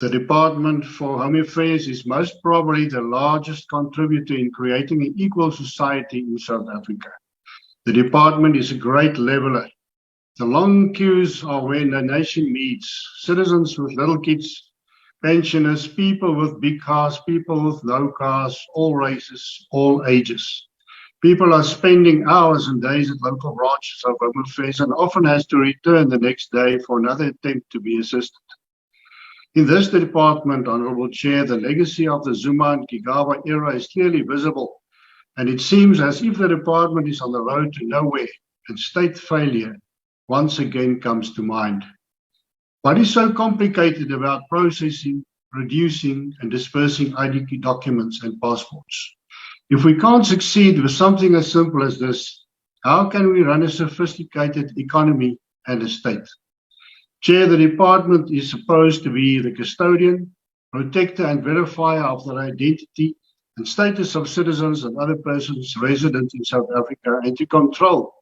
The Department for Home Affairs is most probably the largest contributor in creating an equal society in South Africa. The department is a great leveler. The long queues are when the nation meets citizens with little kids, pensioners, people with big cars, people with no cars, all races, all ages. People are spending hours and days at local branches of Home Affairs and often has to return the next day for another attempt to be assisted. In this department, Honourable Chair, the legacy of the Zuma and Gigaba era is clearly visible, and it seems as if the department is on the road to nowhere, and state failure once again comes to mind. What is so complicated about processing, producing, and dispersing ID documents and passports? If we can't succeed with something as simple as this, how can we run a sophisticated economy and a state? Chair, the department is supposed to be the custodian, protector, and verifier of the identity and status of citizens and other persons resident in South Africa, and to control,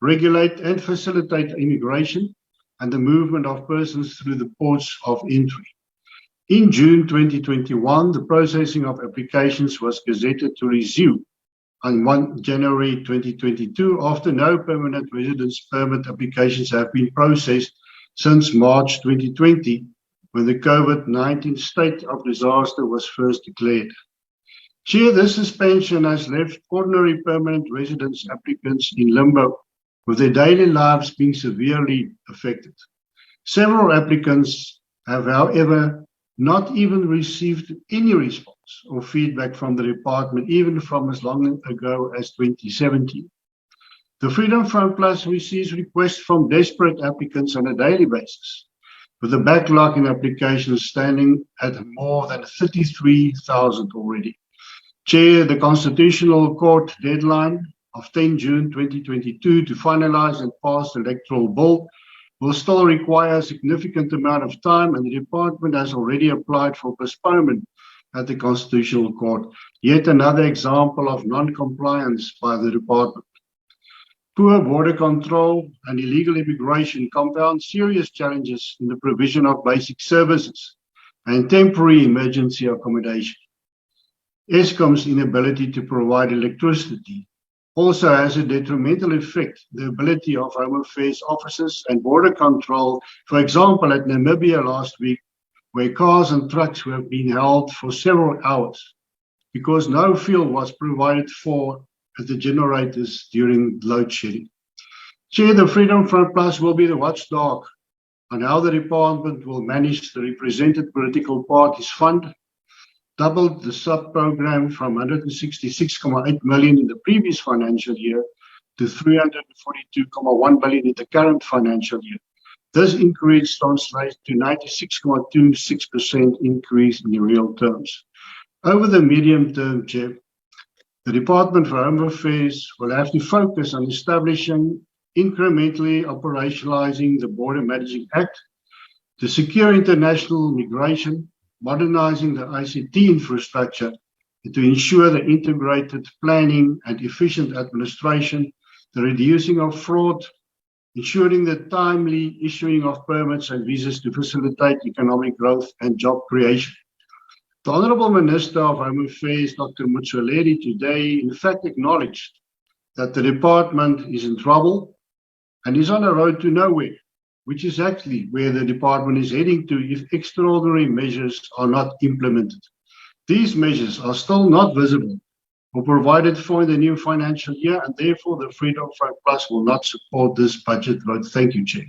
regulate, and facilitate immigration and the movement of persons through the ports of entry. In June 2021, the processing of applications was gazetted to resume on 1 January 2022 after no permanent residence permit applications have been processed since March 2020, when the COVID-19 state of disaster was first declared. Chair, this suspension has left ordinary permanent residence applicants in limbo, with their daily lives being severely affected. Several applicants have, however, not even received any response or feedback from the department, even from as long ago as 2017. The Freedom Front Plus receives requests from desperate applicants on a daily basis, with the backlog in applications standing at more than 33,000 already. Chair, the Constitutional Court deadline of 10 June 2022 to finalize and pass the electoral bill will still require a significant amount of time, and the department has already applied for postponement at the Constitutional Court. Yet another example of non-compliance by the department. Poor border control and illegal immigration compound serious challenges in the provision of basic services and temporary emergency accommodation. Eskom's inability to provide electricity also has a detrimental effect on the ability of Home Affairs officers and border control, for example, at Namibia last week, where cars and trucks were being held for several hours because no fuel was provided for at the generators during load shedding. Chair, the Freedom Front Plus will be the watchdog on how the department will manage the represented political parties fund, doubled the sub-program from 166.8 million in the previous financial year to 342.1 million in the current financial year. This increase translates to 96.26% increase in real terms. Over the medium term, Chair, the Department for Home Affairs will have to focus on establishing, incrementally operationalizing the Border Managing Act, to secure international migration, modernizing the ICT infrastructure, and to ensure the integrated planning and efficient administration, the reducing of fraud, ensuring the timely issuing of permits and visas to facilitate economic growth and job creation. The Honourable Minister of Home Affairs, Dr. Motsoaledi, today in fact acknowledged that the department is in trouble and is on a road to nowhere, which is actually where the department is heading to if extraordinary measures are not implemented. These measures are still not visible or provided for in the new financial year, and therefore the Freedom Front Plus will not support this budget vote. Thank you, Chair.